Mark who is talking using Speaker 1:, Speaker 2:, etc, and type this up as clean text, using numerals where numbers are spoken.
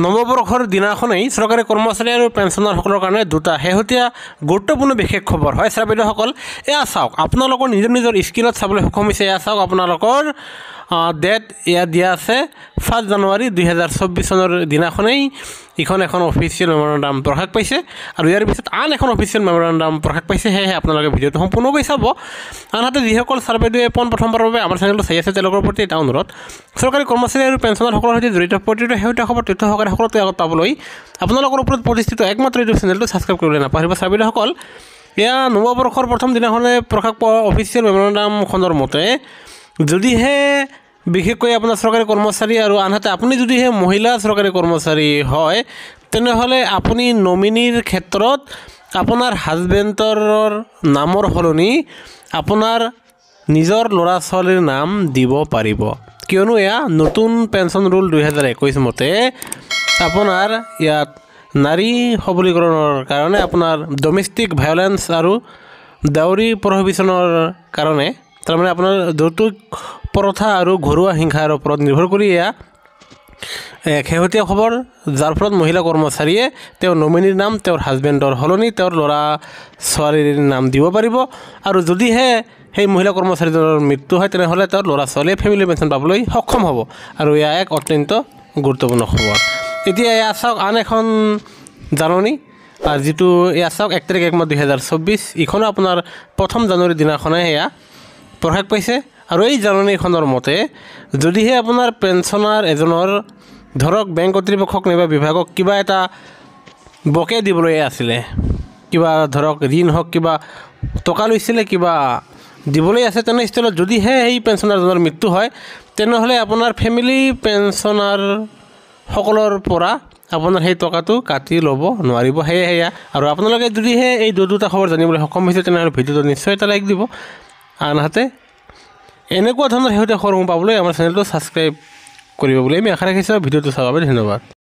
Speaker 1: নৱবৰ্ষৰ দিনাখনেই চৰকাৰী কৰ্মচাৰী আৰু পেঞ্চনাৰসকলৰ কাৰণে দুটা শেহতীয়া গুৰুত্বপূৰ্ণ বিশেষ খবৰ হয় ছাৰ বাইদেউসকল। এয়া চাওক, আপোনালোকৰ নিজৰ নিজৰ স্ক্ৰীনত চাবলৈ সক্ষম হৈছে। এয়া চাওক, আপোনালোকৰ ডেট ইয়াত দিয়া আছে 1 জানুৱাৰী 2024 চনৰ দিনাখনেই এখন অফিচিয়েল মেমৰেণ্ডাম প্ৰকাশ পাইছে আৰু ইয়াৰ পিছত আন এখন অফিচিয়েল মেমৰেণ্ডাম প্ৰকাশ পাইছে। সেয়েহে আপোনালোকে ভিডিঅ'টো সম্পূৰ্ণকৈ চাব। আনহাতে যিসকল ছাৰ বাইদেৱে প্ৰথমবাৰৰ বাবে আমাৰ চেনেলটো চাই আছে তেওঁলোকৰ প্ৰতি এটা অনুৰোধ, চৰকাৰী কৰ্মচাৰী আৰু পেঞ্চনাৰসকলৰ সৈতে জড়িত প্ৰতিটো শেহতীয়া খবৰ তথ্য সহকাৰে সকলোতে আগত পাবলৈ আপোনালোকৰ ওপৰত প্ৰতিষ্ঠিত একমাত্ৰ ইউটিউব চেনেলটো ছাবস্ক্ৰাইব কৰিবলৈ নাপাহৰিব ছাৰ বাইদেউসকল। এয়া নৱবৰ্ষৰ প্ৰথম দিনাখনে প্ৰকাশ পোৱা অফিচিয়েল মেমৰেণ্ডামখনৰ মতে, যদিহে বিশেষকৈ আপোনাৰ চৰকাৰী কৰ্মচাৰী আৰু আনহাতে আপুনি যদিহে মহিলা চৰকাৰী কৰ্মচাৰী হয়, তেনেহ'লে আপুনি নমিনীৰ ক্ষেত্ৰত আপোনাৰ হাজবেণ্ডৰ নামৰ সলনি আপোনাৰ নিজৰ ল'ৰা ছোৱালীৰ নাম দিব পাৰিব, কিয়নো এয়া নতুন পেঞ্চন ৰুল 2021 মতে আপোনাৰ ইয়াত নাৰী সবলীকৰণৰ কাৰণে আপোনাৰ ডমেষ্টিক ভায়োলেন্স আৰু ডাউৰী প্ৰহিবিশ্যনৰ কাৰণে, তাৰমানে আপোনাৰ যৌতুক প্ৰথা আৰু ঘৰুৱা হিংসাৰ ওপৰত নিৰ্ভৰ কৰি এয়া শেহতীয়া খবৰ, যাৰ ফলত মহিলা কৰ্মচাৰীয়ে তেওঁৰ নমিনীৰ নাম তেওঁৰ হাজবেণ্ডৰ সলনি তেওঁৰ ল'ৰা ছোৱালীৰ নাম দিব পাৰিব। আৰু যদিহে সেই মহিলা কৰ্মচাৰীজনৰ মৃত্যু হয়, তেনেহ'লে তেওঁৰ ল'ৰা ছোৱালীয়ে ফেমিলি পেঞ্চন পাবলৈ সক্ষম হ'ব আৰু এয়া এক অত্যন্ত গুৰুত্বপূৰ্ণ খবৰ। এতিয়া এয়া চাওক আন এখন জাননী, যিটো এয়া চাওক 1 তাৰিখ 1 মাহ 2024, ইখনো আপোনাৰ 1 জানুৱাৰীৰ দিনাখনে এয়া প্ৰকাশ পাইছে। আৰু এই জাননীখনৰ মতে, যদিহে আপোনাৰ পেঞ্চনাৰ এজনৰ ধৰক বেংক কৰ্তৃপক্ষক নাইবা বিভাগক কিবা এটা বকে দিবলৈ আছিলে, কিবা ধৰক ঋণ হওক, কিবা টকা লৈছিলে, কিবা দিবলৈ আছে, তেনেস্থলত যদিহে সেই পেঞ্চনাৰজনৰ মৃত্যু হয়, তেনেহ'লে আপোনাৰ ফেমিলি পেঞ্চনাৰসকলৰ পৰা আপোনাৰ সেই টকাটো কাটি ল'ব নোৱাৰিব। সেয়া আৰু আপোনালোকে যদিহে এই দুটা খবৰ জানিবলৈ সক্ষম হৈছে, তেনেহ'লে ভিডিঅ'টো নিশ্চয় এটা লাইক দিব। আনহাতে এনেকুৱা ধৰণৰ শেহতীয়া খবৰসমূহ পাবলৈ আমাৰ চেনেলটো ছাবস্ক্ৰাইব কৰিব বুলি আমি আশা ৰাখিছোঁ। ভিডিঅ'টো চাবৰ বাবে ধন্যবাদ।